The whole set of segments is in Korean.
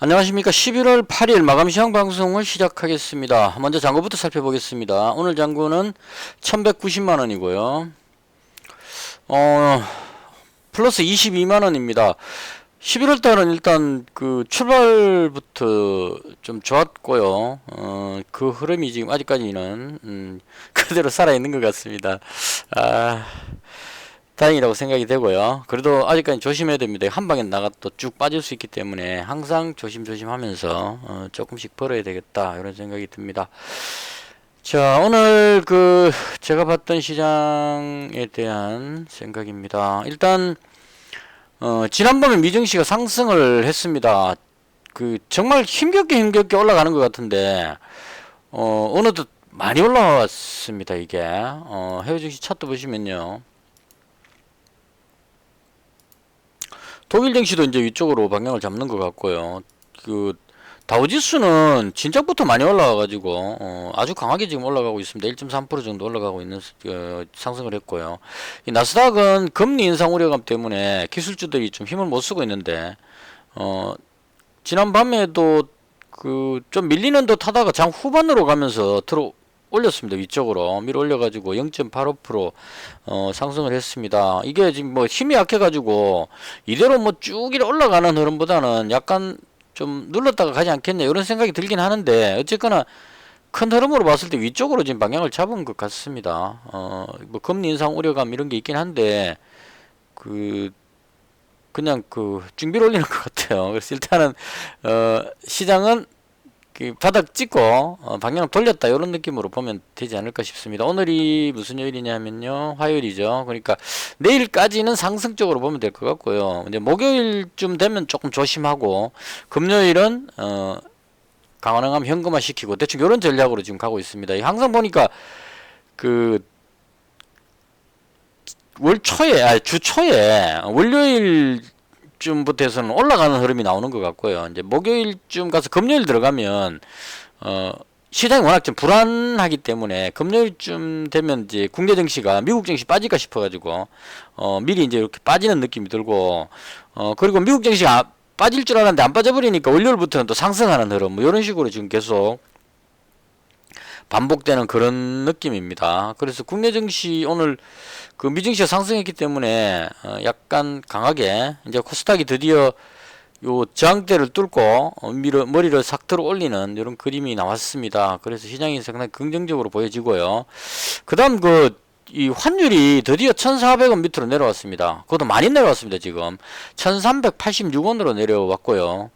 안녕하십니까. 11월 8일 마감 시황 방송을 시작하겠습니다. 먼저 잔고부터 살펴보겠습니다. 오늘 잔고는 1190만원이고요. 플러스 22만원입니다. 11월 달은 일단 그 출발부터 좀 좋았고요. 그 흐름이 지금 아직까지는 그대로 살아있는 것 같습니다. 다행이라고 생각이 되고요. 그래도 아직까지 조심해야 됩니다. 한 방에 나가 또 쭉 빠질 수 있기 때문에 항상 조심조심 하면서 조금씩 벌어야 되겠다 이런 생각이 듭니다. 자, 오늘 제가 봤던 시장에 대한 생각입니다. 일단 지난번에 미증시가 상승을 했습니다. 정말 힘겹게 올라가는 것 같은데 어느덧 많이 올라왔습니다. 이게 해외 증시 차트 보시면요, 독일 증시도 이제 위쪽으로 방향을 잡는 것 같고요. 다우지수는 진작부터 많이 올라와가지고 아주 강하게 지금 올라가고 있습니다. 1.3% 정도 올라가고 있는 상승을 했고요. 이 나스닥은 금리 인상 우려감 때문에 기술주들이 좀 힘을 못 쓰고 있는데 지난 밤에도 좀 밀리는 듯 하다가 장 후반으로 가면서 올렸습니다. 위쪽으로 밀어 올려가지고 0.85% 상승을 했습니다. 이게 지금 뭐 힘이 약해가지고 이대로 뭐 쭉 올라가는 흐름보다는 약간 좀 눌렀다가 가지 않겠냐 이런 생각이 들긴 하는데, 어쨌거나 큰 흐름으로 봤을 때 위쪽으로 지금 방향을 잡은 것 같습니다. 뭐 금리 인상 우려감 이런 게 있긴 한데 그냥 중비를 올리는 것 같아요. 그래서 일단은 시장은 바닥 찍고 방향을 돌렸다 이런 느낌으로 보면 되지 않을까 싶습니다. 오늘이 무슨 요일이냐면요, 화요일이죠. 그러니까 내일까지는 상승적으로 보면 될 것 같고요. 이제 목요일쯤 되면 조금 조심하고, 금요일은 가능하면 현금화 시키고 대충 이런 전략으로 지금 가고 있습니다. 항상 보니까 주 초에 월요일 쯤부터 해서는 올라가는 흐름이 나오는 것 같고요. 이제 목요일쯤 가서 금요일 들어가면 시장이 워낙 좀 불안하기 때문에 금요일쯤 되면 이제 국내 증시가 미국 증시 빠질까 싶어가지고 미리 이제 이렇게 빠지는 느낌이 들고, 그리고 미국 증시가 빠질 줄 알았는데 안 빠져버리니까 월요일부터는 또 상승하는 흐름, 뭐 이런 식으로 지금 계속 반복되는 그런 느낌입니다. 그래서 국내 증시 오늘 미증시가 상승했기 때문에 약간 강하게 이제 코스닥이 드디어 요 저항대를 뚫고 머리를 싹 들어 올리는 이런 그림이 나왔습니다. 그래서 시장이 상당히 긍정적으로 보여지고요. 그 다음 이 환율이 드디어 1,400원 밑으로 내려왔습니다. 그것도 많이 내려왔습니다. 지금 1,386원으로 내려왔고요.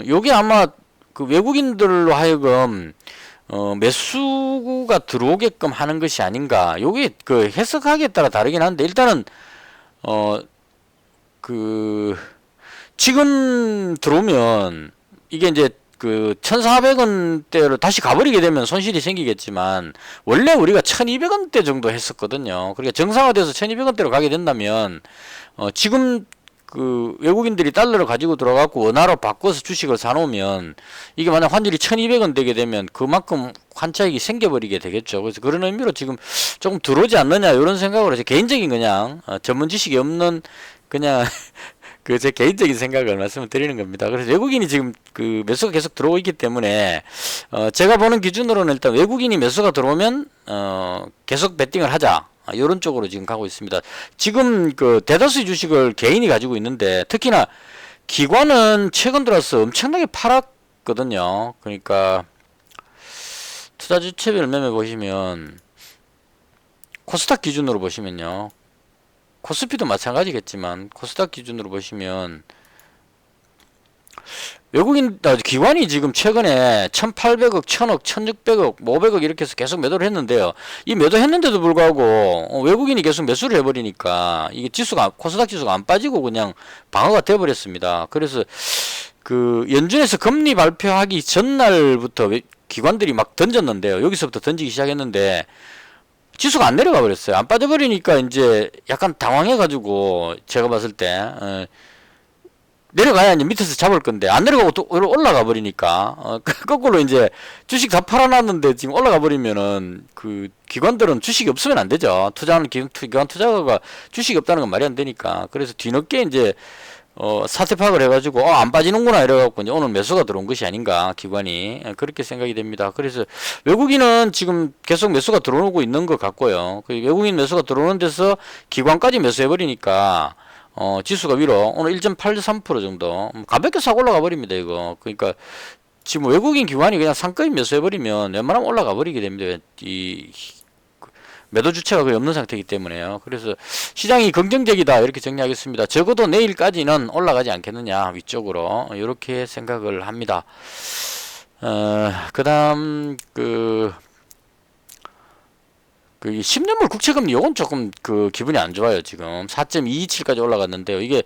요게 아마 외국인들로 하여금 매수가 들어오게끔 하는 것이 아닌가. 요게 해석하기에 따라 다르긴 한데, 일단은 지금 들어오면 이게 이제 1,400원대로 다시 가버리게 되면 손실이 생기겠지만, 원래 우리가 1,200원대 정도 했었거든요. 그러니까 정상화돼서 1,200원대로 가게 된다면 지금 외국인들이 달러를 가지고 들어가고 원화로 바꿔서 주식을 사놓으면 이게 만약 환율이 1,200원 되게 되면 그만큼 환차익이 생겨버리게 되겠죠. 그래서 그런 의미로 지금 조금 들어오지 않느냐 이런 생각으로 제 개인적인 그냥 전문 지식이 없는 그냥 제 개인적인 생각을 말씀을 드리는 겁니다. 그래서 외국인이 지금 매수가 계속 들어오고 있기 때문에 제가 보는 기준으로는 일단 외국인이 매수가 들어오면 계속 베팅을 하자, 이런 쪽으로 지금 가고 있습니다. 지금 대다수의 주식을 개인이 가지고 있는데, 특히나 기관은 최근 들어서 엄청나게 팔았거든요. 그러니까 투자주체별 매매 보시면 코스닥 기준으로 보시면요, 코스피도 마찬가지겠지만 코스닥 기준으로 보시면 기관이 지금 최근에 1,800억, 1,000억, 1,600억, 500억 이렇게 해서 계속 매도를 했는데요. 이 매도했는데도 불구하고 외국인이 계속 매수를 해버리니까 이게 코스닥 지수가 안 빠지고 그냥 방어가 돼버렸습니다. 그래서 연준에서 금리 발표하기 전날부터 기관들이 막 던졌는데요. 여기서부터 던지기 시작했는데 지수가 안 내려가 버렸어요. 안 빠져버리니까 이제 약간 당황해가지고 제가 봤을 때 내려가야 이제 밑에서 잡을 건데 안 내려가고 또 올라가 버리니까 거꾸로 이제 주식 다 팔아놨는데 지금 올라가 버리면은 기관들은 주식이 없으면 안 되죠. 투자하는 기관 투자가가 주식이 없다는 건 말이 안 되니까. 그래서 뒤늦게 이제 사태 파악을 해가지고 안 빠지는구나 이래갖고 이제 오늘 매수가 들어온 것이 아닌가 기관이 그렇게 생각이 됩니다. 그래서 외국인은 지금 계속 매수가 들어오고 있는 것 같고요. 그 외국인 매수가 들어오는 데서 기관까지 매수해버리니까 지수가 위로 오늘 1.83% 정도 가볍게 싹 올라가 버립니다. 이거 그러니까 지금 외국인 기관이 그냥 상급이 매수해버리면 웬만하면 올라가 버리게 됩니다. 이 매도 주체가 거의 없는 상태이기 때문에요. 그래서 시장이 긍정적이다 이렇게 정리하겠습니다. 적어도 내일까지는 올라가지 않겠느냐 위쪽으로 이렇게 생각을 합니다. 그다음 그 10년물 국채금리 요건 조금 기분이 안 좋아요. 지금 4.227까지 올라갔는데요. 이게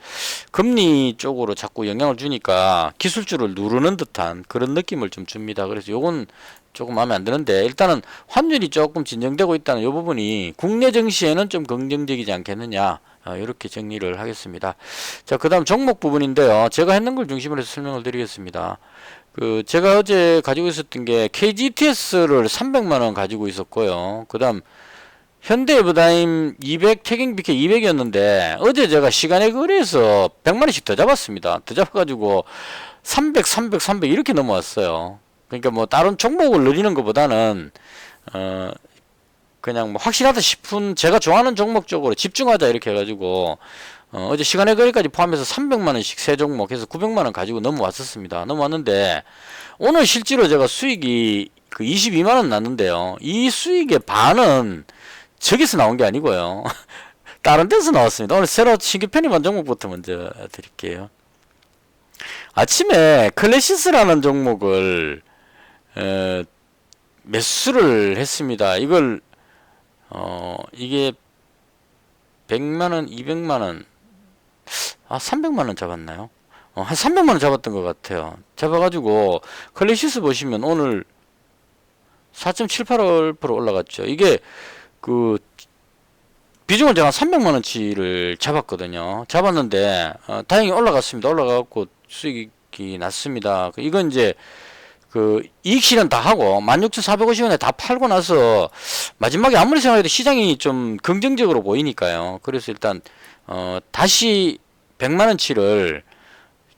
금리 쪽으로 자꾸 영향을 주니까 기술주를 누르는 듯한 그런 느낌을 좀 줍니다. 그래서 요건 조금 마음에 안 드는데 일단은 환율이 조금 진정되고 있다는 이 부분이 국내 증시에는 좀 긍정적이지 않겠느냐 이렇게 정리를 하겠습니다. 자, 그 다음 종목 부분인데요. 제가 했는 걸 중심으로 해서 설명을 드리겠습니다. 제가 어제 가지고 있었던 게 KGTS를 300만원 가지고 있었고요. 그 다음 현대에버다임 200 태경비케 200이었는데 어제 제가 시간에 거래해서 100만원씩 더 잡았습니다. 더 잡아가지고 300 이렇게 넘어왔어요. 그러니까 뭐 다른 종목을 늘리는 것보다는 그냥 뭐 확실하다 싶은 제가 좋아하는 종목 쪽으로 집중하자 이렇게 해가지고 어제 시간의 거래까지 포함해서 300만원씩 세 종목 해서 900만원 가지고 넘어왔었습니다. 넘어왔는데 오늘 실제로 제가 수익이 22만원 났는데요. 이 수익의 반은 저기서 나온 게 아니고요. 다른 데서 나왔습니다. 오늘 새로 신규 편입한 종목부터 먼저 드릴게요. 아침에 클래시스라는 종목을 매수를 했습니다. 이걸 이게 100만원, 200만원, 300만원 잡았나요? 한 300만원 잡았던 것 같아요. 잡아가지고 클래시스 보시면 오늘 4.78% 올라갔죠. 이게 비중을 제가 300만원치를 잡았거든요. 잡았는데 다행히 올라갔습니다. 올라가고 수익이 났습니다. 이건 이제 이익 실현 다 하고 16,450원에 다 팔고 나서 마지막에 아무리 생각해도 시장이 좀 긍정적으로 보이니까요. 그래서 일단 다시 100만원치를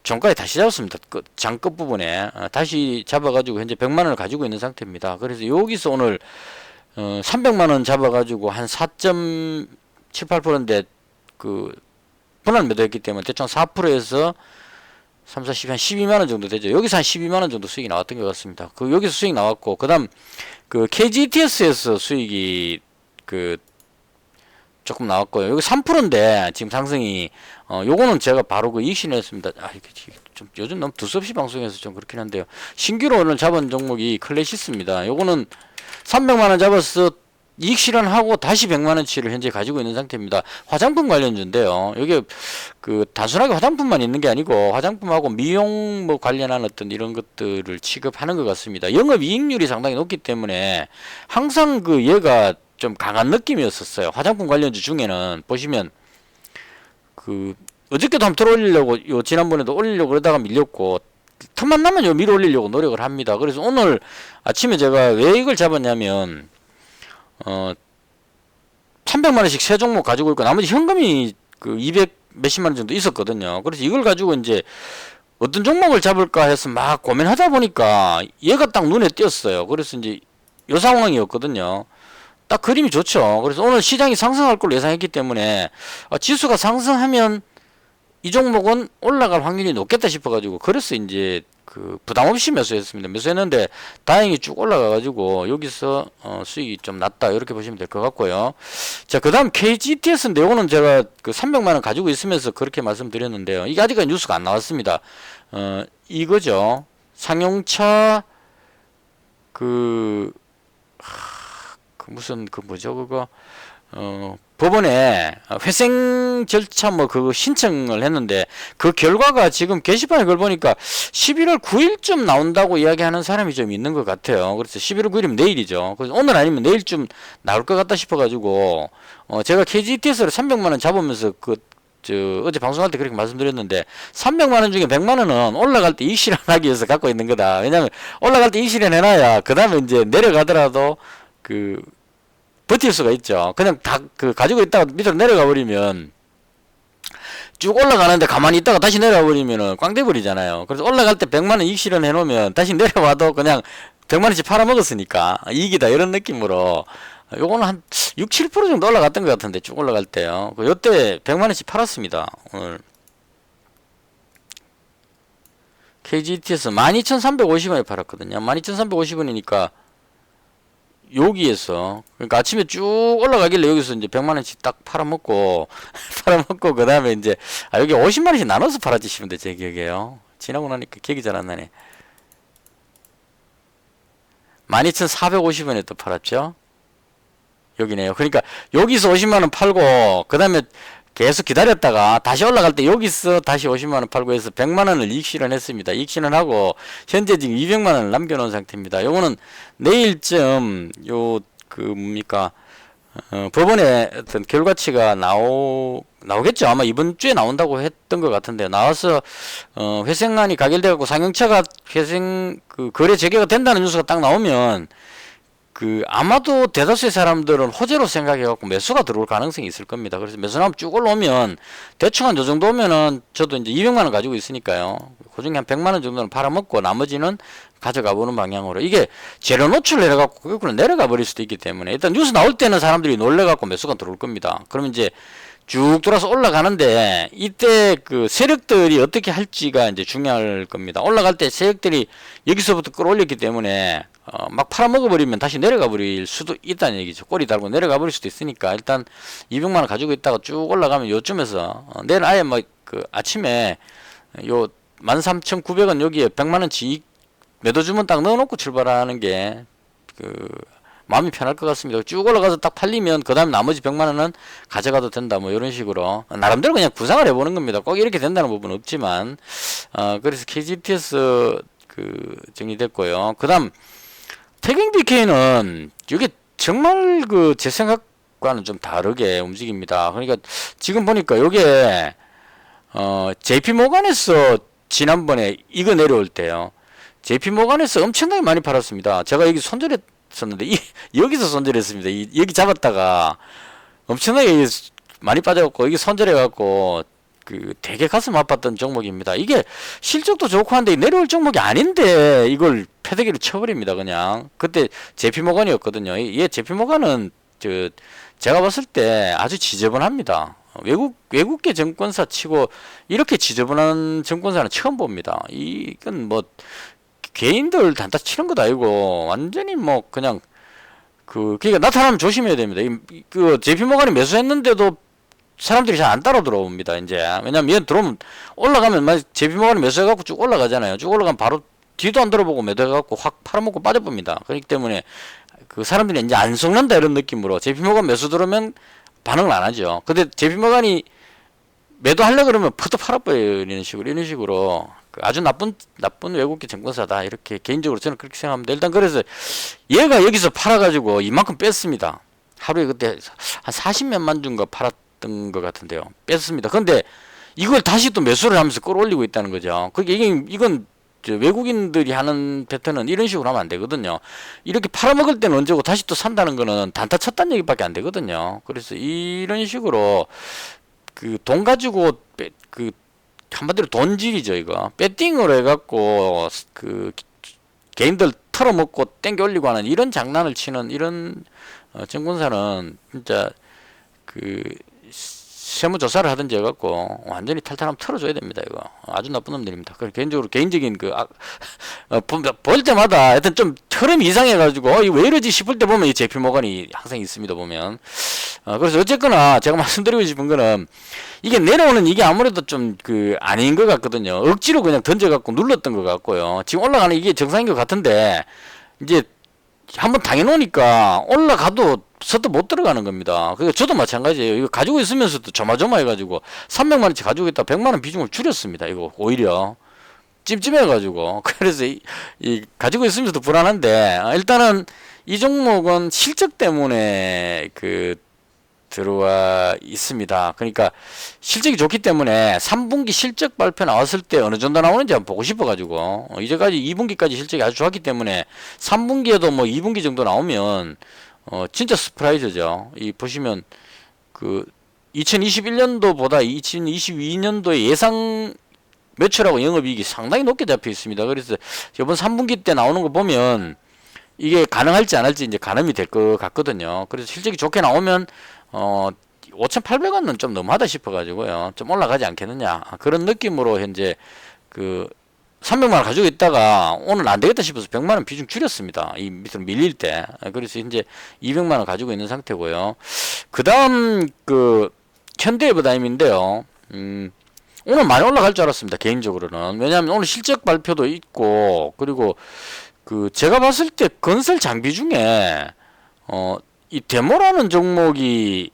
종가에 다시 잡았습니다. 장 끝부분에 다시 잡아가지고 현재 100만원을 가지고 있는 상태입니다. 그래서 여기서 오늘 300만원 잡아가지고 한 4.78%인데 분할 매도했기 때문에 대충 4%에서 3, 4, 10, 한 12만원 정도 되죠. 여기서 한 12만원 정도 수익이 나왔던 것 같습니다. 여기서 수익 나왔고, 그 다음, KGTS에서 수익이, 조금 나왔고요. 여기 3%인데, 지금 상승이, 요거는 제가 바로 이익 실현했습니다. 이게 좀, 요즘 너무 두서없이 방송해서 좀 그렇긴 한데요. 신규로 오늘 잡은 종목이 클래시스입니다. 요거는 300만원 잡아서 이익 실현하고 다시 100만원치를 현재 가지고 있는 상태입니다. 화장품 관련주인데요. 여기 단순하게 화장품만 있는 게 아니고 화장품하고 미용 뭐 관련한 어떤 이런 것들을 취급하는 것 같습니다. 영업이익률이 상당히 높기 때문에 항상 얘가 좀 강한 느낌이었었어요. 화장품 관련주 중에는 보시면 어저께도 한번 들어올리려고 지난번에도 올리려고 그러다가 밀렸고 틈만 나면 밀어 올리려고 노력을 합니다. 그래서 오늘 아침에 제가 왜 이걸 잡았냐면 300만원씩 세 종목 가지고 있고 나머지 현금이 200 몇십만원 정도 있었거든요. 그래서 이걸 가지고 이제 어떤 종목을 잡을까 해서 막 고민하다 보니까 얘가 딱 눈에 띄었어요. 그래서 이제 이 상황이었거든요. 딱 그림이 좋죠. 그래서 오늘 시장이 상승할 걸로 예상했기 때문에 지수가 상승하면 이 종목은 올라갈 확률이 높겠다 싶어가지고 그래서 이제 부담 없이 매수했습니다. 매수했는데 다행히 쭉 올라가가지고 여기서 수익이 좀 났다 이렇게 보시면 될 것 같고요. 자, 그 다음 KGTS인데 요거는 제가 300만원 가지고 있으면서 그렇게 말씀드렸는데요. 이게 아직까지 뉴스가 안 나왔습니다. 이거죠. 상용차 무슨 뭐죠 그거 법원에 회생 절차 신청을 했는데 그 결과가 지금 게시판에 그걸 보니까 11월 9일쯤 나온다고 이야기하는 사람이 좀 있는 것 같아요. 그래서 11월 9일이면 내일이죠. 그래서 오늘 아니면 내일쯤 나올 것 같다 싶어가지고 제가 KGTS를 300만원 잡으면서 어제 방송할 때 그렇게 말씀드렸는데 300만원 중에 100만원은 올라갈 때 이익 실현하기 위해서 갖고 있는 거다. 왜냐면 올라갈 때 이익 실현해놔야 그 다음에 이제 내려가더라도 버틸 수가 있죠. 그냥 다 가지고 있다가 밑으로 내려가 버리면 쭉 올라가는데 가만히 있다가 다시 내려와 버리면은 꽝 돼 버리잖아요. 그래서 올라갈 때 100만 원 이익 실현해 놓으면 다시 내려와도 그냥 100만 원씩 팔아먹었으니까 이익이다 이런 느낌으로 요거는 한 6, 7% 정도 올라갔던 것 같은데 쭉 올라갈 때요. 요때 100만 원씩 팔았습니다. 오늘 KGT에서 12,350원에 팔았거든요. 12,350원이니까 여기에서 그러니까 아침에 쭉 올라가길래 여기서 이제 100만 원씩 딱 팔아먹고 팔아먹고 그 다음에 이제 여기 50만 원씩 나눠서 팔았지 싶은데 제 기억에요. 지나고 나니까 기억이 잘 안 나네. 12,450원에 또 팔았죠. 여기네요. 그러니까 여기서 50만 원 팔고 그 다음에 계속 기다렸다가 다시 올라갈 때 여기서 다시 50만 원 팔고 해서 100만 원을 이익 실현했습니다. 이익 실현하고 현재 지금 200만 원을 남겨놓은 상태입니다. 요거는 내일쯤 뭡니까 법원에 어떤 결과치가 나오겠죠. 아마 이번 주에 나온다고 했던 것 같은데 나와서 회생안이 가결돼갖고 상용차가 거래 재개가 된다는 뉴스가 딱 나오면 아마도 대다수의 사람들은 호재로 생각해갖고 매수가 들어올 가능성이 있을 겁니다. 그래서 매수 나오면 쭉 올라오면 대충 한 요 정도 오면은 저도 이제 200만원 가지고 있으니까요. 그 중에 한 100만원 정도는 팔아먹고 나머지는 가져가 보는 방향으로. 이게 재료 노출을 해갖고 그걸 내려가 버릴 수도 있기 때문에 일단 뉴스 나올 때는 사람들이 놀래갖고 매수가 들어올 겁니다. 그러면 이제 쭉 돌아서 올라가는데 이때 세력들이 어떻게 할지가 이제 중요할 겁니다. 올라갈 때 세력들이 여기서부터 끌어올렸기 때문에 막 팔아먹어 버리면 다시 내려가 버릴 수도 있다는 얘기죠. 꼬리 달고 내려가 버릴 수도 있으니까 일단 200만 원 가지고 있다가 쭉 올라가면 요쯤에서 내일 아예 아침에 요 13,900원 여기에 100만 원치 매도 주문 딱 넣어놓고 출발하는 게 마음이 편할 것 같습니다. 쭉 올라가서 딱 팔리면 그 다음에 나머지 100만 원은 가져가도 된다 뭐 이런 식으로 나름대로 그냥 구상을 해보는 겁니다. 꼭 이렇게 된다는 부분은 없지만 그래서 KGT에서 정리됐고요. 그 다음 태경 BK는 이게 정말 제 생각과는 좀 다르게 움직입니다. 그러니까 지금 보니까 요게 JP모간에서 지난번에 이거 내려올 때요. JP모간에서 엄청나게 많이 팔았습니다. 제가 여기 손절했었는데 여기서 손절했습니다. 여기 잡았다가 엄청나게 많이 빠져갖고 여기 손절해갖고 되게 가슴 아팠던 종목입니다. 이게 실적도 좋고 한데 내려올 종목이 아닌데 이걸 패대기를 쳐버립니다. 그냥 그때 JP모간이었거든요. 얘 JP모간은 제가 봤을 때 아주 지저분합니다. 외국계 증권사 치고 이렇게 지저분한 증권사는 처음 봅니다. 이건 개인들 단타 치는 것도 아니고 완전히 그냥 그러니까 나타나면 조심해야 됩니다. JP모간이 매수했는데도 사람들이 잘 안 따라 들어옵니다. 이제 왜냐면 얘 들어오면 올라가면 JP모간이 매수해갖고 쭉 올라가잖아요. 쭉 올라가면 바로 뒤도 안 들어보고 매도해갖고 확 팔아먹고 빠져봅니다. 그렇기 때문에 사람들이 이제 안 속는다 이런 느낌으로 JP모간 매수 들어오면 반응을 안 하죠. 근데 JP모간이 매도하려 그러면 퍼뜩 팔아버리는 식으로 이런 식으로 아주 나쁜 외국계 증권사다 이렇게 개인적으로 저는 그렇게 생각합니다. 일단 그래서 얘가 여기서 팔아가지고 이만큼 뺐습니다. 하루에 그때 한 40몇만 주인가 팔았던 것 같은데요. 뺐습니다. 근데 이걸 다시 또 매수를 하면서 끌어올리고 있다는 거죠. 이건 외국인들이 하는 패턴은 이런 식으로 하면 안 되거든요. 이렇게 팔아먹을 때는 언제고 다시 또 산다는 거는 단타 쳤다는 얘기밖에 안 되거든요. 그래서 이런 식으로 돈 가지고 한마디로 돈질이죠. 이거 배팅으로 해갖고 개인들 털어먹고 땡겨 올리고 하는 이런 장난을 치는 이런 증권사는 진짜 세무조사를 하든지 해갖고 완전히 탈탈하면 털어줘야 됩니다. 이거 아주 나쁜 놈들입니다. 개인적으로 개인적인 볼 때마다 하여튼 좀 흐름이 이상해가지고 이거 왜 이러지 싶을 때 보면 이 JP모간이 항상 있습니다. 보면 그래서 어쨌거나 제가 말씀드리고 싶은 거는 이게 내려오는 이게 아무래도 좀 아닌 것 같거든요. 억지로 그냥 던져갖고 눌렀던 것 같고요. 지금 올라가는 이게 정상인 것 같은데 이제 한번 당해놓으니까 올라가도 서도 못 들어가는 겁니다. 그러니까 저도 마찬가지예요. 이거 가지고 있으면서도 조마조마해가지고 300만원치 가지고 있다 100만원 비중을 줄였습니다. 이거 오히려 찜찜해가지고 그래서 가지고 있으면서도 불안한데 일단은 이 종목은 실적 때문에 들어와 있습니다. 그러니까 실적이 좋기 때문에 3분기 실적 발표 나왔을 때 어느 정도 나오는지 한번 보고 싶어가지고 이제까지 2분기까지 실적이 아주 좋았기 때문에 3분기에도 2분기 정도 나오면 진짜 스프라이즈죠. 보시면 2021년도보다 2022년도의 예상 매출하고 영업이익이 상당히 높게 잡혀 있습니다. 그래서 이번 3분기 때 나오는 거 보면 이게 가능할지 안 할지 이제 가늠이 될 것 같거든요. 그래서 실적이 좋게 나오면 5,800원은 좀 너무하다 싶어가지고요. 좀 올라가지 않겠느냐 그런 느낌으로 현재 그 300만원 가지고 있다가 오늘 안 되겠다 싶어서 100만원 비중 줄였습니다. 이 밑으로 밀릴 때. 그래서 현재 200만원 가지고 있는 상태고요. 그 다음 그 현대해버다임인데요. 오늘 많이 올라갈 줄 알았습니다. 개인적으로는. 왜냐하면 오늘 실적 발표도 있고 그리고 그 제가 봤을 때 건설 장비 중에 이 데모라는 종목이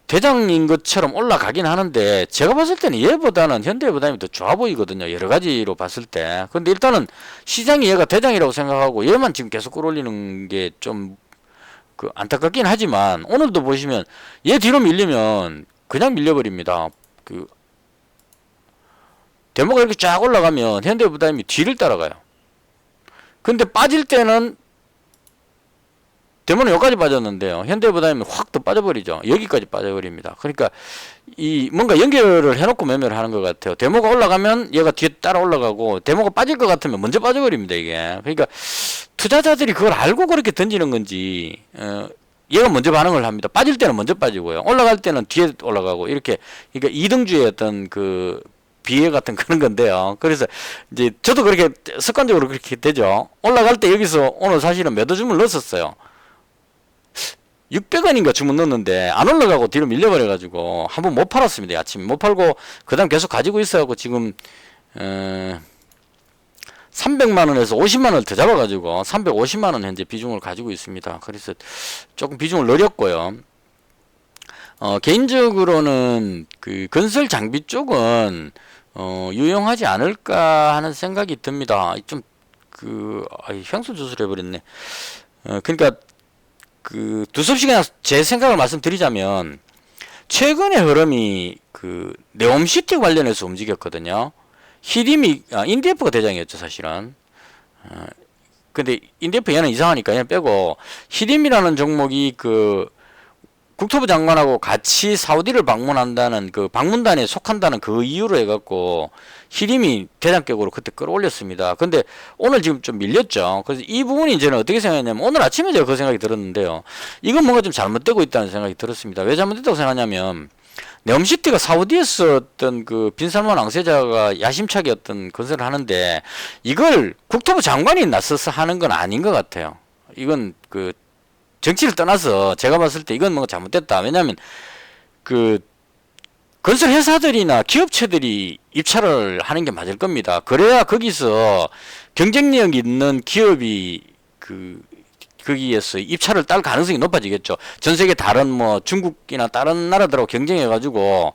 대장인 것처럼 올라가긴 하는데 제가 봤을 때는 얘보다는 현대해보다는 더 좋아 보이거든요. 여러 가지로 봤을 때. 근데 일단은 시장이 얘가 대장이라고 생각하고 얘만 지금 계속 끌어올리는 게 좀 그 안타깝긴 하지만 오늘도 보시면 얘 뒤로 밀리면 그냥 밀려버립니다. 그 데모가 이렇게 쫙 올라가면 현대해보다는 뒤를 따라가요. 근데 빠질 때는 데모는 여기까지 빠졌는데요. 현대해보다는 확 더 빠져버리죠. 여기까지 빠져버립니다. 그러니까 이 뭔가 연결을 해놓고 매매를 하는 것 같아요. 데모가 올라가면 얘가 뒤에 따라 올라가고 데모가 빠질 것 같으면 먼저 빠져버립니다. 이게 그러니까 투자자들이 그걸 알고 그렇게 던지는 건지 얘가 먼저 반응을 합니다. 빠질 때는 먼저 빠지고요. 올라갈 때는 뒤에 올라가고 이렇게 그러니까 이등주의 어떤 그 비애 같은 그런 건데요. 그래서 이제 저도 그렇게 습관적으로 그렇게 되죠. 올라갈 때 여기서 오늘 사실은 매도 주문을 넣었었어요. 600원인가 주문 넣었는데 안 올라가고 뒤로 밀려버려가지고 한번 못 팔았습니다. 아침에 못 팔고 그 다음 계속 가지고 있어갖고 지금 300만원에서 50만원을 더 잡아가지고 350만원 현재 비중을 가지고 있습니다. 그래서 조금 비중을 늘렸고요. 개인적으로는 그 건설 장비 쪽은 유용하지 않을까 하는 생각이 듭니다. 좀 향수 주스를 해버렸네. 그러니까 그 두섭씨 그냥 제 생각을 말씀드리자면 최근의 흐름이 그 네옴시티 관련해서 움직였거든요. 히림이 인디에프가 대장이었죠 사실은. 근데 인디에프 얘는 이상하니까 얘는 빼고 히림이라는 종목이 그 국토부 장관하고 같이 사우디를 방문한다는 그 방문단에 속한다는 그 이유로 해갖고 히림이 대장격으로 그때 끌어올렸습니다. 근데 오늘 지금 좀 밀렸죠. 그래서 이 부분이 저는 어떻게 생각했냐면 오늘 아침에 제가 그 생각이 들었는데요. 이건 뭔가 좀 잘못되고 있다는 생각이 들었습니다. 왜 잘못됐다고 생각하냐면 네옴시티가 사우디에서 어떤 그 빈살만 왕세자가 야심차게 어떤 건설을 하는데 이걸 국토부 장관이 나서서 하는 건 아닌 것 같아요. 이건 그 정치를 떠나서 제가 봤을 때 이건 뭔가 잘못됐다. 왜냐하면 그 건설 회사들이나 기업체들이 입찰을 하는 게 맞을 겁니다. 그래야 거기서 경쟁력 있는 기업이 거기에서 입찰을 딸 가능성이 높아지겠죠. 전 세계 다른 뭐 중국이나 다른 나라들하고 경쟁해 가지고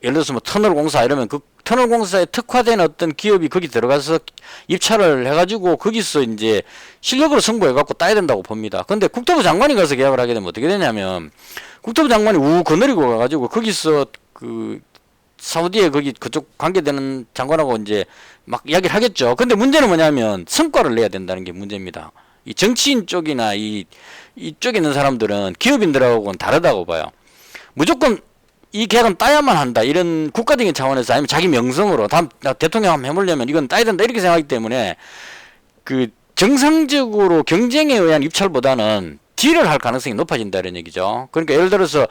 예를 들어서 뭐 터널공사 이러면 그 터널공사에 특화된 어떤 기업이 거기 들어가서 입찰을 해가지고 거기서 이제 실력으로 승부해갖고 따야 된다고 봅니다. 근데 국토부 장관이 가서 계약을 하게 되면 어떻게 되냐면 국토부 장관이 거느리고 가가지고 거기서 그 사우디에 거기 그쪽 관계되는 장관하고 이제 막 이야기를 하겠죠. 근데 문제는 뭐냐면 성과를 내야 된다는 게 문제입니다. 이 정치인 쪽이나 이쪽에 있는 사람들은 기업인들하고는 다르다고 봐요. 무조건 이 계약은 따야만 한다 이런 국가적인 차원에서 아니면 자기 명성으로 다음 대통령 한번 해보려면 이건 따야 된다 이렇게 생각하기 때문에 그 정상적으로 경쟁에 의한 입찰보다는 딜을 할 가능성이 높아진다는 얘기죠. 그러니까 예를 들어서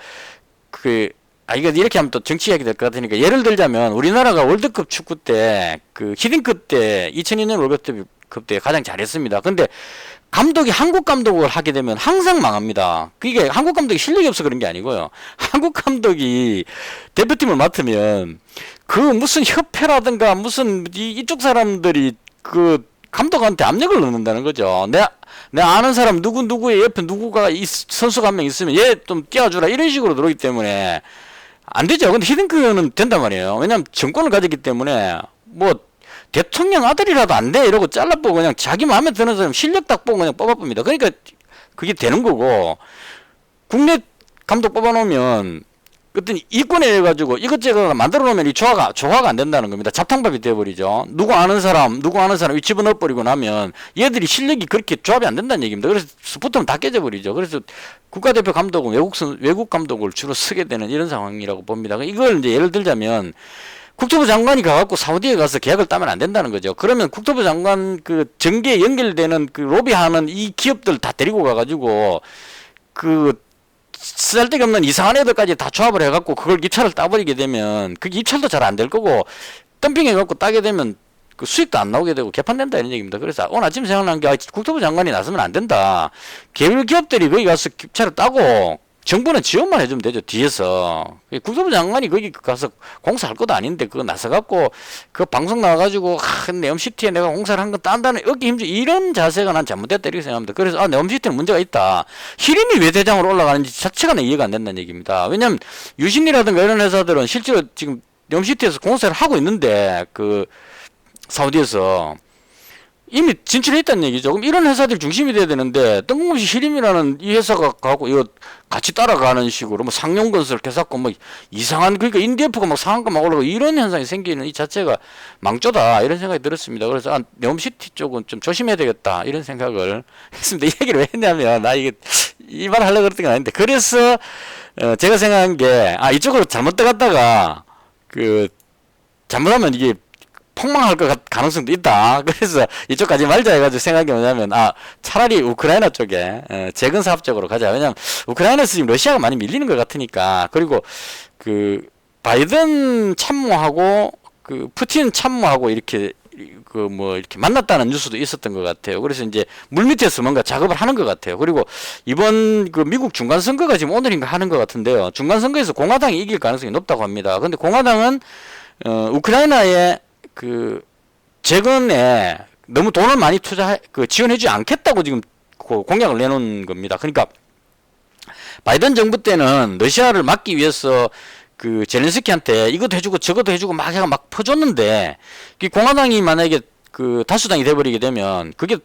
이거 이렇게 하면 또 정치 이야기 될 것 같으니까 예를 들자면 우리나라가 월드컵 축구 때 그 히딩크 때 2002년 월드컵 때 가장 잘했습니다. 근데 감독이 한국 감독을 하게 되면 항상 망합니다. 그게 한국 감독이 실력이 없어 그런 게 아니고요. 한국 감독이 대표팀을 맡으면 그 무슨 협회라든가 무슨 이쪽 사람들이 그 감독한테 압력을 넣는다는 거죠. 내 아는 사람 누구의 옆에 누구가 선수가 한 명 있으면 얘 좀 띄워주라 이런 식으로 들어오기 때문에 안 되죠. 근데 히딩크는 된단 말이에요. 왜냐면 정권을 가졌기 때문에 뭐 대통령 아들이라도 안 돼 이러고 잘라보고 그냥 자기 마음에 드는 사람 실력 딱 보고 그냥 뽑아봅니다. 그러니까 그게 되는 거고 국내 감독 뽑아놓으면 어떤 이권에 해가지고 이것저것 만들어 놓으면 이 조화가 안 된다는 겁니다. 잡탕밥이 돼버리죠. 누구 아는 사람 이 집어넣어버리고 나면 얘들이 실력이 그렇게 조합이 안 된다는 얘기입니다. 그래서 스포츠는 다 깨져버리죠. 그래서 국가대표 감독은 외국 감독을 주로 쓰게 되는 이런 상황이라고 봅니다. 이걸 이제 예를 들자면 국토부 장관이 가갖고 사우디에 가서 계약을 따면 안 된다는 거죠. 그러면 국토부 장관 그 정계에 연결되는 그 로비하는 이 기업들 다 데리고 가가지고 그 쓸데기 없는 이상한 애들까지 다 조합을 해갖고 그걸 입찰을 따버리게 되면 그 입찰도 잘 안 될 거고 덤핑해갖고 따게 되면 그 수익도 안 나오게 되고 개판된다 이런 얘기입니다. 그래서 오늘 아침 생각난 게 국토부 장관이 나서면 안 된다. 개별 기업들이 거기 가서 입찰을 따고 정부는 지원만 해주면 되죠. 뒤에서 국토부 장관이 거기 가서 공사할 것도 아닌데 그거 나서갖고 그 방송 나와가지고 네옴시티에 내가 공사를 한 건 딴다는 어깨 힘주 이런 자세가 난 잘못됐다 이렇게 생각합니다. 그래서 네옴시티는 문제가 있다. 히림이 왜 대장으로 올라가는지 자체가 이해가 안 된다는 얘기입니다. 왜냐면 유신이라든가 이런 회사들은 실제로 지금 네옴시티에서 공사를 하고 있는데 그 사우디에서 이미 진출해 있다는 얘기죠. 그럼 이런 회사들이 중심이 돼야 되는데 뜬금없이 히림이라는 이 회사가 가고 이거 같이 따라가는 식으로 뭐 상용건설 개사고 뭐 이상한 그러니까 인디애프가 막 상한가 막 올라가고 이런 현상이 생기는 이 자체가 망조다 이런 생각이 들었습니다. 그래서 네옴시티 쪽은 좀 조심해야 되겠다 이런 생각을 했습니다. 이 얘기를 왜 했냐면 나 이게 이 말 하려고 그랬던 건 아닌데 그래서 제가 생각한 게 이쪽으로 잘못 들어갔다가 그 잘못하면 이게 폭망할 것 가능성도 있다. 그래서 이쪽 가지 말자 해가지고 생각이 뭐냐면 차라리 우크라이나 쪽에 재건 사업 쪽으로 가자. 왜냐면 우크라이나에서 지금 러시아가 많이 밀리는 것 같으니까. 그리고 그 바이든 참모하고 그 푸틴 참모하고 이렇게 그 뭐 이렇게 만났다는 뉴스도 있었던 것 같아요. 그래서 이제 물밑에서 뭔가 작업을 하는 것 같아요. 그리고 이번 그 미국 중간 선거가 지금 오늘인가 하는 것 같은데요. 중간 선거에서 공화당이 이길 가능성이 높다고 합니다. 근데 공화당은 우크라이나에 그 재건에 너무 돈을 많이 지원해주지 않겠다고 지금 공약을 내놓은 겁니다. 그러니까 바이든 정부 때는 러시아를 막기 위해서 그 젤렌스키한테 이것도 해주고 저것도 해주고 막 해가 막 퍼줬는데 공화당이 만약에 그 다수당이 돼버리게 되면 그게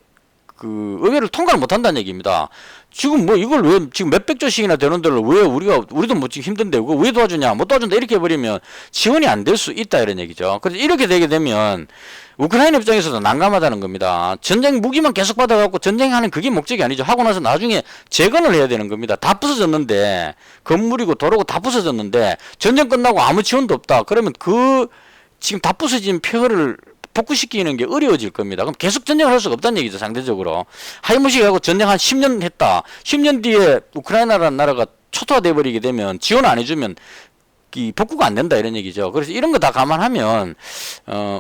그 의회를 통과를 못 한다는 얘기입니다. 지금 뭐 이걸 왜 지금 몇백 조씩이나 되는 데를 왜 우리도 뭐 지금 힘든데 그거 왜 도와주냐 못 도와준다 이렇게 해버리면 지원이 안 될 수 있다 이런 얘기죠. 그래서 이렇게 되게 되면 우크라이나 입장에서도 난감하다는 겁니다. 전쟁 무기만 계속 받아갖고 전쟁하는 그게 목적이 아니죠. 하고 나서 나중에 재건을 해야 되는 겁니다. 다 부서졌는데 건물이고 도로고 다 부서졌는데 전쟁 끝나고 아무 지원도 없다. 그러면 그 지금 다 부서진 폐허를 복구시키는 게 어려워질 겁니다. 그럼 계속 전쟁을 할 수가 없다는 얘기죠. 상대적으로. 하이무식하고 전쟁 한 10년 했다. 10년 뒤에 우크라이나라는 나라가 초토화돼 버리게 되면 지원 안 해주면 이 복구가 안 된다 이런 얘기죠. 그래서 이런 거 다 감안하면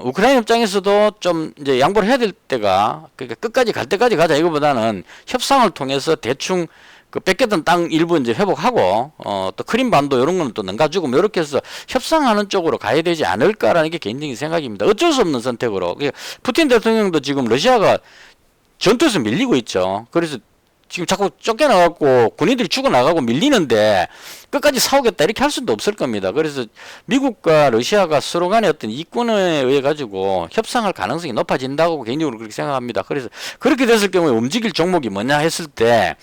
우크라이나 입장에서도 좀 이제 양보를 해야 될 때가 그러니까 끝까지 갈 때까지 가자 이거보다는 협상을 통해서 대충 그 뺏겼던 땅 일부 이제 회복하고 또 크림반도 이런 거는 또 넘가주고 뭐 이렇게 해서 협상하는 쪽으로 가야 되지 않을까라는 게 개인적인 생각입니다. 어쩔 수 없는 선택으로. 푸틴 대통령도 지금 러시아가 전투에서 밀리고 있죠. 그래서 지금 자꾸 쫓겨나갖고 군인들이 죽어나가고 밀리는데 끝까지 싸우겠다 이렇게 할 수도 없을 겁니다. 그래서 미국과 러시아가 서로 간의 어떤 이권에 의해 가지고 협상할 가능성이 높아진다고 개인적으로 그렇게 생각합니다. 그래서 그렇게 됐을 경우에 움직일 종목이 뭐냐 했을 때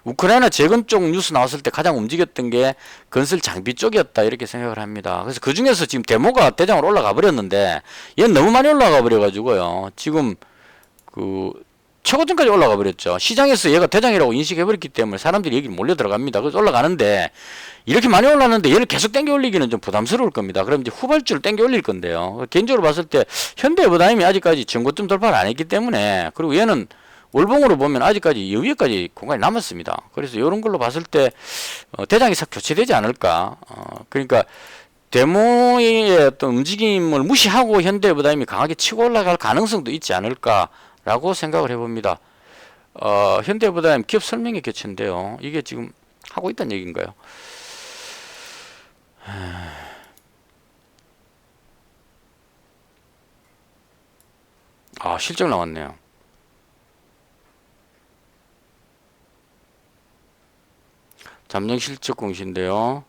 우크라이나 재건 쪽 뉴스 나왔을 때 가장 움직였던 게 건설 장비 쪽이었다 이렇게 생각을 합니다. 그래서 그 중에서 지금 데모가 대장으로 올라가 버렸는데 얘는 너무 많이 올라가 버려 가지고요. 지금 그 최고점까지 올라가 버렸죠. 시장에서 얘가 대장이라고 인식해버렸기 때문에 사람들이 여기 몰려 들어갑니다. 그래서 올라가는데 이렇게 많이 올랐는데 얘를 계속 땡겨 올리기는 좀 부담스러울 겁니다. 그럼 이제 후발주를 땡겨 올릴 건데요. 개인적으로 봤을 때 현대해버다임이 아직까지 전고점 돌파를 안 했기 때문에 그리고 얘는 월봉으로 보면 아직까지 여기까지 공간이 남았습니다. 그래서 이런 걸로 봤을 때 대장이 싹 교체되지 않을까. 그러니까 데모의 어떤 움직임을 무시하고 현대해버다임이 강하게 치고 올라갈 가능성도 있지 않을까. 라고 생각을 해봅니다. 현대해버다임 기업 설명회 개최인데요. 이게 지금 하고 있다는 얘기인가요? 실적 나왔네요. 잠정 실적 공시인데요.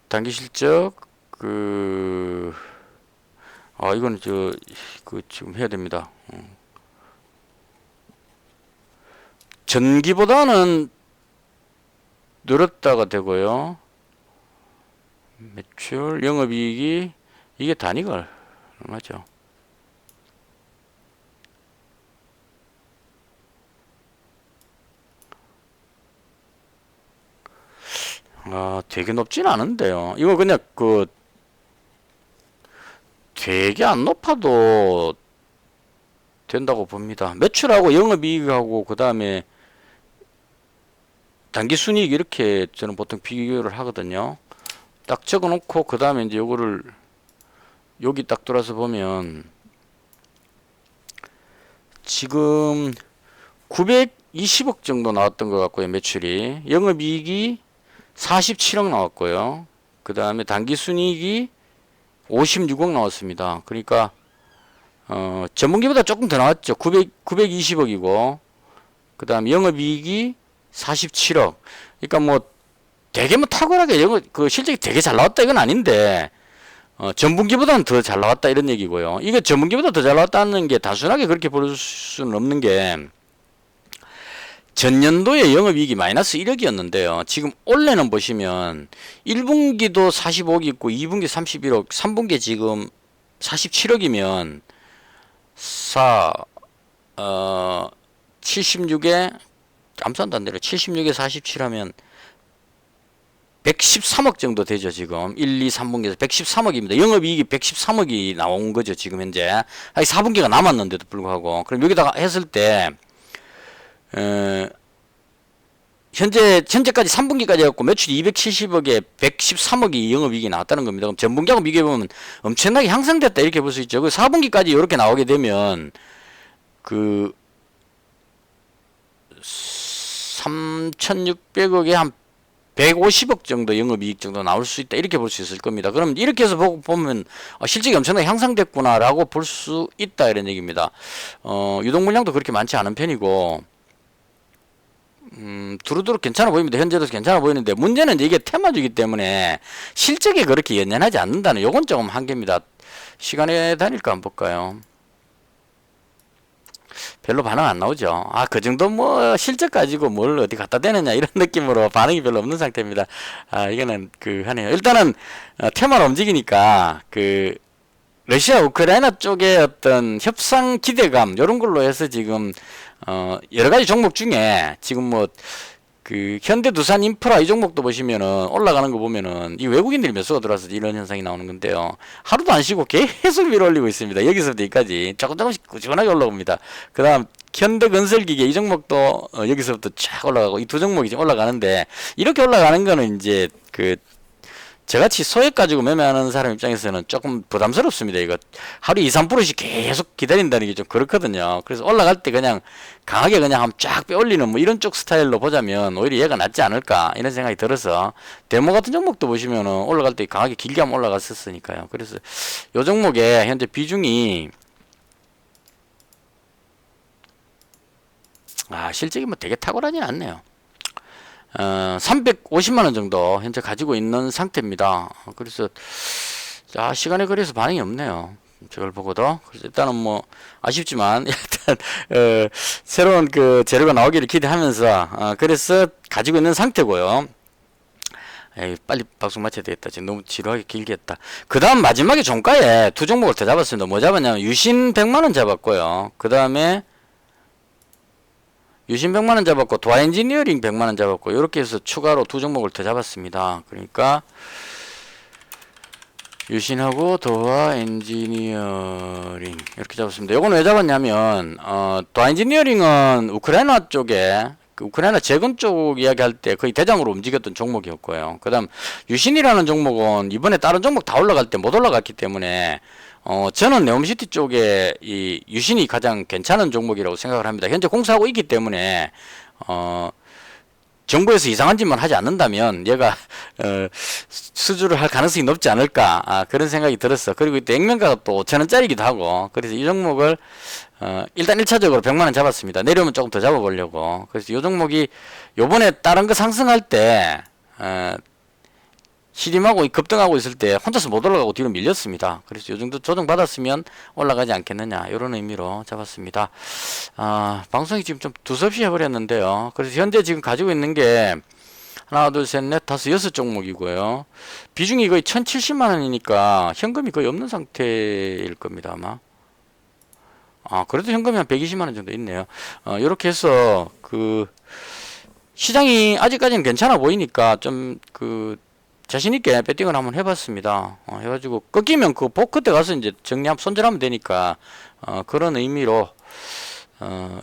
단기 실적 이거는 지금 해야 됩니다. 전기보다는 늘었다가 되고요. 매출, 영업이익이 이게 단위가 얼마죠? 되게 높진 않은데요. 이거 그냥 되게 안 높아도 된다고 봅니다. 매출하고 영업이익하고 그 다음에 당기순이익 이렇게 저는 보통 비교를 하거든요. 딱 적어놓고 그 다음에 이제 요거를 여기 딱 돌아서 보면 지금 920억 정도 나왔던 것 같고요. 매출이. 영업이익이 47억 나왔고요. 그 다음에 당기순이익이 56억 나왔습니다. 그러니까 전분기보다 조금 더 나왔죠. 920억이고 그 다음에 영업이익이 47억. 그러니까 뭐 되게 뭐 탁월하게 실적이 되게 잘 나왔다 이건 아닌데 전분기보다는 더 잘 나왔다 이런 얘기고요. 이게 전분기보다 더 잘 나왔다는 게 단순하게 그렇게 볼 수는 없는 게 전년도에 영업이익이 마이너스 1억이었는데요. 지금 올해는 보시면 1분기도 45억 있고 2분기 31억, 3분기 지금 47억이면 76에 감산도 안 되려 76에 47 하면 113억 정도 되죠. 지금 1, 2, 3분기에서 113억입니다. 영업이익이 113억이 나온 거죠. 지금 현재 4분기가 남았는데도 불구하고 그럼 여기다가 했을 때 현재까지 3분기까지 해갖고 매출이 270억에 113억이 영업이익이 나왔다는 겁니다. 그럼 전분기하고 비교해보면 엄청나게 향상됐다 이렇게 볼 수 있죠. 그 4분기까지 이렇게 나오게 되면 3,600억에 한 150억 정도 영업이익 정도 나올 수 있다 이렇게 볼 수 있을 겁니다. 그럼 이렇게 해서 보면 실적이 엄청나게 향상됐구나 라고 볼 수 있다 이런 얘기입니다. 유동물량도 그렇게 많지 않은 편이고 두루두루 괜찮아 보입니다. 현재도 괜찮아 보이는데 문제는 이제 이게 테마주기 때문에 실적에 그렇게 연연하지 않는다는 요건 조금 한계입니다. 시간에 다닐까 한번 볼까요? 별로 반응 안 나오죠. 그 정도 뭐 실적 가지고 뭘 어디 갖다 대느냐 이런 느낌으로 반응이 별로 없는 상태입니다. 이거는 하네요. 일단은 테마로 움직이니까 러시아 우크라이나 쪽의 어떤 협상 기대감 이런 걸로 해서 지금 여러 가지 종목 중에 지금 뭐 현대두산 인프라 이 종목도 보시면은 올라가는 거 보면은 이 외국인들이 매수가 들어와서 이런 현상이 나오는 건데요. 하루도 안 쉬고 계속 위로 올리고 있습니다. 여기서부터 여기까지 조금씩 꾸준하게 올라옵니다. 그 다음 현대건설기계 이 종목도 여기서부터 쫙 올라가고 이 두 종목이 지금 올라가는데 이렇게 올라가는 거는 이제 저같이 소액 가지고 매매하는 사람 입장에서는 조금 부담스럽습니다. 이거 하루 2, 3%씩 계속 기다린다는 게 좀 그렇거든요. 그래서 올라갈 때 그냥 강하게 그냥 한번 쫙 빼올리는 뭐 이런 쪽 스타일로 보자면 오히려 얘가 낫지 않을까 이런 생각이 들어서 데모 같은 종목도 보시면은 올라갈 때 강하게 길게 한번 올라갔었으니까요. 그래서 요 종목에 현재 비중이 실적이 뭐 되게 탁월하진 않네요. 350만원 정도 현재 가지고 있는 상태입니다. 그래서 시간에 걸려서 반응이 없네요. 저걸 보고도. 그래서 일단은 뭐 아쉽지만 일단 새로운 재료가 나오기를 기대하면서 그래서 가지고 있는 상태고요. 빨리 방송 마쳐야 되겠다. 지금 너무 지루하게 길게 했다. 그 다음 마지막에 종가에 두 종목을 더 잡았습니다. 뭐 잡았냐면 유신 100만원 잡았고요. 그 다음에 유신 100만원 잡았고 도화 엔지니어링 100만원 잡았고 이렇게 해서 추가로 두 종목을 더 잡았습니다. 그러니까 유신하고 도화 엔지니어링 이렇게 잡았습니다. 요거는 왜 잡았냐면 도화 엔지니어링은 우크라이나 쪽에 우크라이나 재건 쪽 이야기할 때 거의 대장으로 움직였던 종목이었고요. 그 다음 유신이라는 종목은 이번에 다른 종목 다 올라갈 때 못 올라갔기 때문에 저는 네옴시티 쪽에 이 유신이 가장 괜찮은 종목이라고 생각을 합니다. 현재 공사하고 있기 때문에 정부에서 이상한 짓만 하지 않는다면 얘가 수주를 할 가능성이 높지 않을까 그런 생각이 들었어. 그리고 이때 액면가가 또 5천원짜리기도 하고 그래서 이 종목을 일단 1차적으로 100만원 잡았습니다. 내려오면 조금 더 잡아보려고. 그래서 이 종목이 요번에 다른 거 상승할 때 시림하고 급등하고 있을 때 혼자서 못 올라가고 뒤로 밀렸습니다. 그래서 요 정도 조정 받았으면 올라가지 않겠느냐 이런 의미로 잡았습니다. 방송이 지금 좀 두섭이 해버렸는데요. 그래서 현재 지금 가지고 있는 게 하나, 둘, 셋, 넷, 다섯, 여섯 종목이고요. 비중이 거의 1070만 원이니까 현금이 거의 없는 상태일 겁니다, 아마. 그래도 현금이 한 120만 원 정도 있네요. 요렇게 해서 시장이 아직까지는 괜찮아 보이니까 좀 자신있게 배팅을 한번 해봤습니다. 해가지고 꺾이면 복 그때 가서 이제 손절하면 되니까 그런 의미로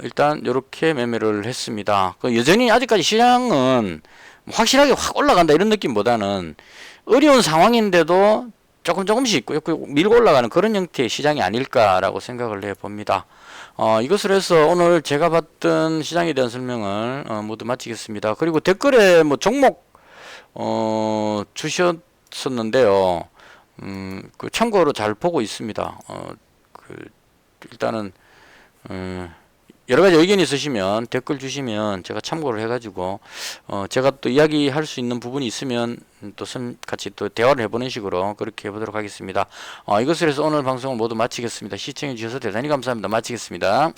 일단 요렇게 매매를 했습니다. 여전히 아직까지 시장은 확실하게 확 올라간다 이런 느낌보다는 어려운 상황인데도 조금씩 밀고 올라가는 그런 형태의 시장이 아닐까라고 생각을 해봅니다. 이것을 해서 오늘 제가 봤던 시장에 대한 설명을 모두 마치겠습니다. 그리고 댓글에 뭐 종목 주셨었는데요. 참고로 잘 보고 있습니다. 일단은 여러 가지 의견이 있으시면 댓글 주시면 제가 참고를 해가지고 제가 또 이야기할 수 있는 부분이 있으면 또 같이 또 대화를 해보는 식으로 그렇게 해보도록 하겠습니다. 이것을 해서 오늘 방송을 모두 마치겠습니다. 시청해 주셔서 대단히 감사합니다. 마치겠습니다.